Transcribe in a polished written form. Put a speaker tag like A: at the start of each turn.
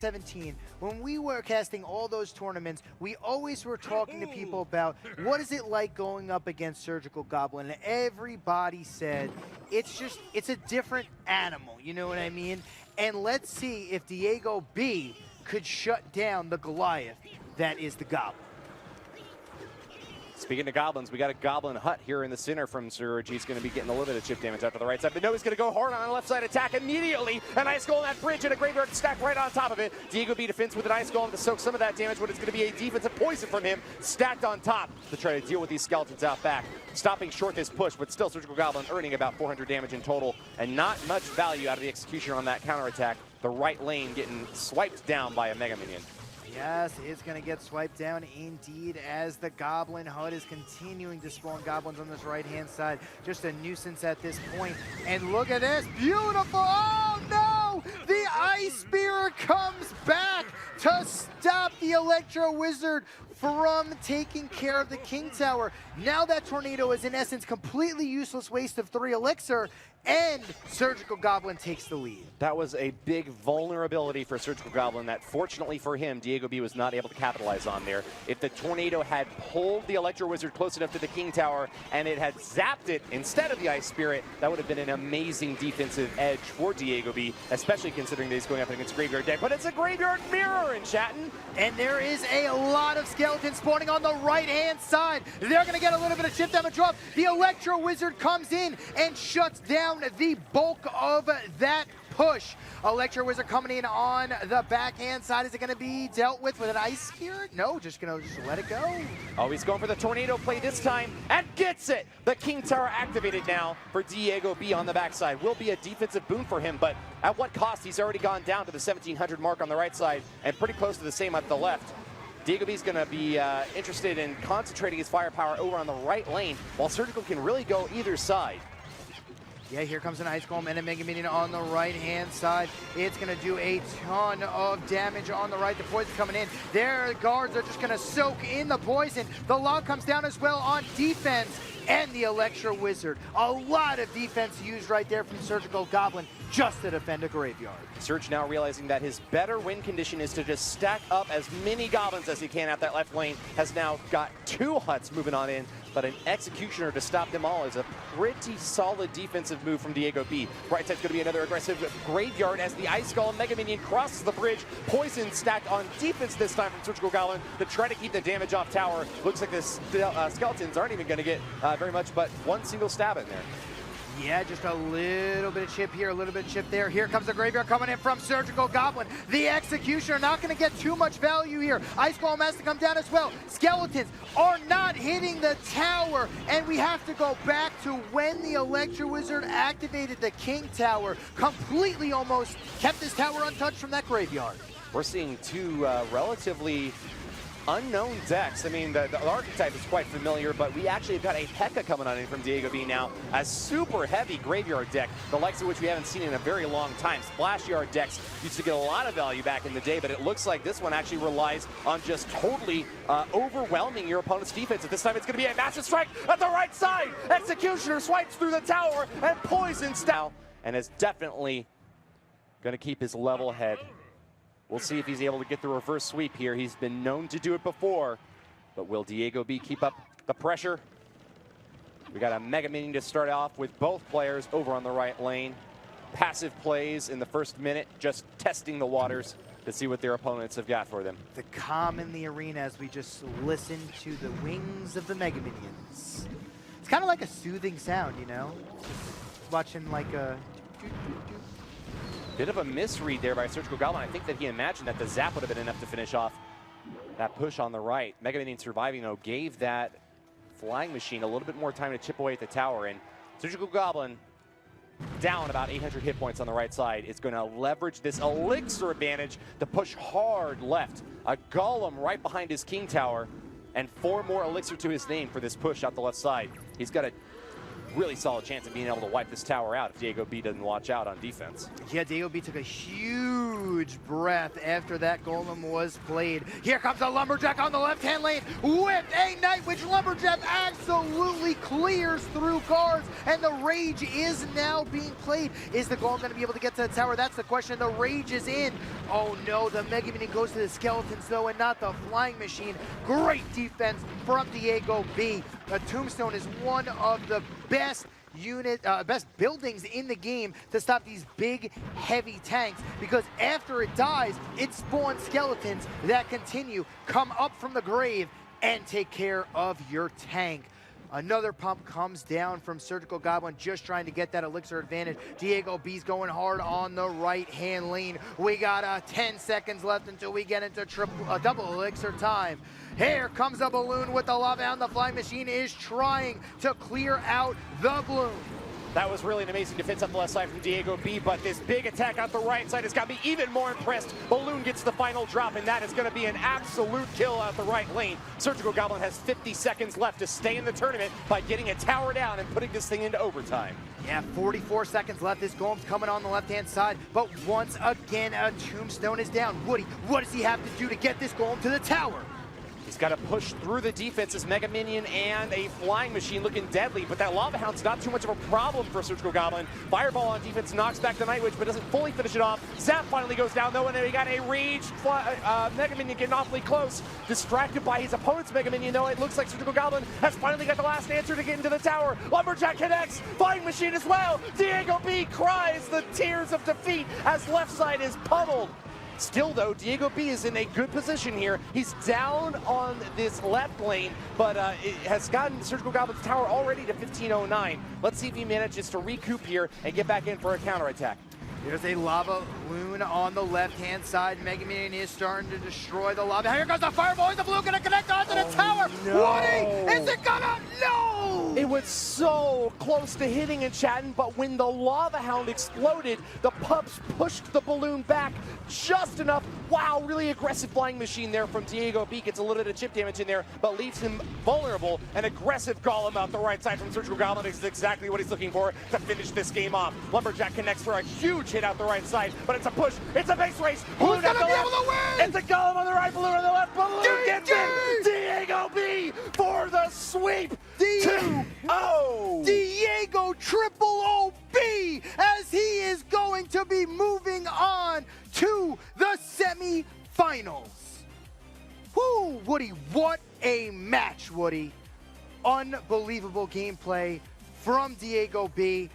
A: 17, when we were casting all those tournaments, we always were talking to people about what is it like going up against Surgical Goblin, and everybody said it's a different animal, you know what I mean? And let's see if Diego B could shut down the Goliath that is the Goblin.
B: Speaking of goblins, we got a goblin hut here in the center from Surge. He's going to be getting a little bit of chip damage out to the right side, but no, he's going to go hard on the left side attack immediately. An ice golem on that bridge and a graveyard stacked right on top of it. Diego B defends with an ice golem to soak some of that damage, but it's going to be a defensive poison from him stacked on top to try to deal with these skeletons out back. Stopping short this push, but still Surgical Goblin earning about 400 damage in total and not much value out of the executioner on that counterattack. The right lane getting swiped down by a Mega Minion.
A: Yes, it's going to get swiped down indeed as the Goblin hut is continuing to spawn goblins on this right-hand side. Just a nuisance at this point. And look at this. Beautiful. Oh, no! The Ice Spear comes back to stop the Electro Wizard from taking care of the King Tower. Now that tornado is in essence completely useless waste of 3 elixir, and Surgical Goblin takes the lead.
B: That was a big vulnerability for Surgical Goblin that fortunately for him, Diego B was not able to capitalize on there. If the tornado had pulled the Electro Wizard close enough to the King Tower and it had zapped it instead of the Ice Spirit, that would have been an amazing defensive edge for Diego B, especially considering that he's going up against Graveyard Deck. But it's a Graveyard Mirror in Chatton.
A: And there is a lot of skeletons spawning on the right-hand side. They're going to get a little bit of chip damage off. The Electro Wizard comes in and shuts down the bulk of that push. Electro Wizard coming in on the backhand side. Is it going to be dealt with an Ice Spirit? No, just going to let it go.
B: Oh, he's going for the tornado play this time and gets it. The King Tower activated now for Diego B on the backside. Will be a defensive boon for him, but at what cost? He's already gone down to the 1700 mark on the right side and pretty close to the same at the left. Diego B is going to be interested in concentrating his firepower over on the right lane, while Surgical can really go either side.
A: Yeah, here comes an Ice Golem and a Mega Minion on the right-hand side. It's going to do a ton of damage on the right. The poison coming in. Their guards are just going to soak in the poison. The log comes down as well on defense. And the Electro Wizard. A lot of defense used right there from Surgical Goblin just to defend a graveyard.
B: Surge now realizing that his better win condition is to just stack up as many goblins as he can at that left lane. Has now got 2 huts moving on in, but an Executioner to stop them all is a pretty solid defensive move from Diego B. Right side's going to be another aggressive graveyard as the Ice Golem Mega Minion crosses the bridge. Poison stacked on defense this time from Surgical Goblin to try to keep the damage off tower. Looks like the skeletons aren't even going to get very much but one single stab in there.
A: Yeah, just a little bit of chip here, a little bit of chip there. Here comes the graveyard coming in from Surgical Goblin. The Executioner not going to get too much value here. Ice Golem has to come down as well. Skeletons are not hitting the tower, and we have to go back to when the Electro Wizard activated the King Tower. Completely almost kept this tower untouched from that graveyard.
B: We're seeing 2 relatively unknown decks. I mean, the archetype is quite familiar, but we actually have got a P.E.K.K.A coming on in from Diego B now. A super heavy graveyard deck, the likes of which we haven't seen in a very long time. Splash Yard decks used to get a lot of value back in the day, but it looks like this one actually relies on just totally overwhelming your opponent's defense. At this time, it's going to be a massive strike at the right side. Executioner swipes through the tower and poisons down, and is definitely going to keep his level head. We'll see if he's able to get the reverse sweep here. He's been known to do it before, but will Diego B keep up the pressure? We got a Mega Minion to start off with both players over on the right lane. Passive plays in the first minute, just testing the waters to see what their opponents have got for them.
A: The calm in the arena as we just listen to the wings of the Mega Minions. It's kind of like a soothing sound, you know? Just watching like a...
B: Bit of a misread there by Surgical Goblin. I think that he imagined that the zap would have been enough to finish off that push on the right. Mega Minion surviving, though, gave that flying machine a little bit more time to chip away at the tower. And Surgical Goblin, down about 800 hit points on the right side, is going to leverage this elixir advantage to push hard left. A Golem right behind his King Tower, and 4 more elixir to his name for this push out the left side. He's got a really solid chance of being able to wipe this tower out if Diego B doesn't watch out on defense.
A: Yeah, Diego B took a huge breath after that Golem was played. Here comes a Lumberjack on the left-hand lane with a Night Witch. Lumberjack absolutely clears through guards, and the Rage is now being played. Is the Golem going to be able to get to the tower? That's the question. The Rage is in. Oh no, the Mega Minion goes to the Skeletons though, and not the Flying Machine. Great defense from Diego B. A Tombstone is one of the best best buildings in the game to stop these big, heavy tanks, because after it dies, it spawns skeletons that continue, come up from the grave, and take care of your tank. Another pump comes down from Surgical Goblin, just trying to get that elixir advantage. Diego B's going hard on the right-hand lane. We got 10 seconds left until we get into double elixir time. Here comes a balloon with the lava, and the Flying Machine is trying to clear out the bloom.
B: That was really an amazing defense up the left side from Diego B, but this big attack out the right side has got me even more impressed. Balloon gets the final drop, and that is going to be an absolute kill out the right lane. Surgical Goblin has 50 seconds left to stay in the tournament by getting a tower down and putting this thing into overtime.
A: Yeah, 44 seconds left. This Golem's coming on the left-hand side, but once again, a Tombstone is down. Woody, what does he have to do to get this Golem to the tower?
B: He's got to push through the defenses. Mega Minion and a Flying Machine looking deadly, but that Lava Hound's not too much of a problem for Surgical Goblin. Fireball on defense knocks back the Night Witch, but doesn't fully finish it off. Zap finally goes down though, and then we got a Rage Mega Minion getting awfully close. Distracted by his opponent's Mega Minion though, it looks like Surgical Goblin has finally got the last answer to get into the tower. Lumberjack connects, Flying Machine as well. Diego B cries the tears of defeat as left side is pummeled. Still though, Diego B is in a good position here. He's down on this left lane, but it has gotten Surgical Goblin's tower already to 1509. Let's see if he manages to recoup here and get back in for a counterattack.
A: There's a lava loon on the left-hand side. Mega Minion is starting to destroy the lava. Here goes the fireball. Is the blue gonna connect onto the tower?
B: No.
A: Woody, is it gonna? No!
B: It was so close to hitting and chatting, but when the Lava Hound exploded, the pups pushed the balloon back just enough. Wow, really aggressive Flying Machine there from Diego B. Gets a little bit of chip damage in there, but leaves him vulnerable. An aggressive Golem out the right side from Surgical Goblin is exactly what he's looking for to finish this game off. Lumberjack connects for a huge hit out the right side, but it's a push. It's a base race.
A: Who's gonna be able to win?
B: It's a Golem on the right, balloon on the left. Balloon gets it. Diego B for the sweep. 2-0.
A: Diego triple OB, as he is going to be moving on to the semi-finals. Whoo, Woody, what a match, Woody. Unbelievable gameplay from Diego B.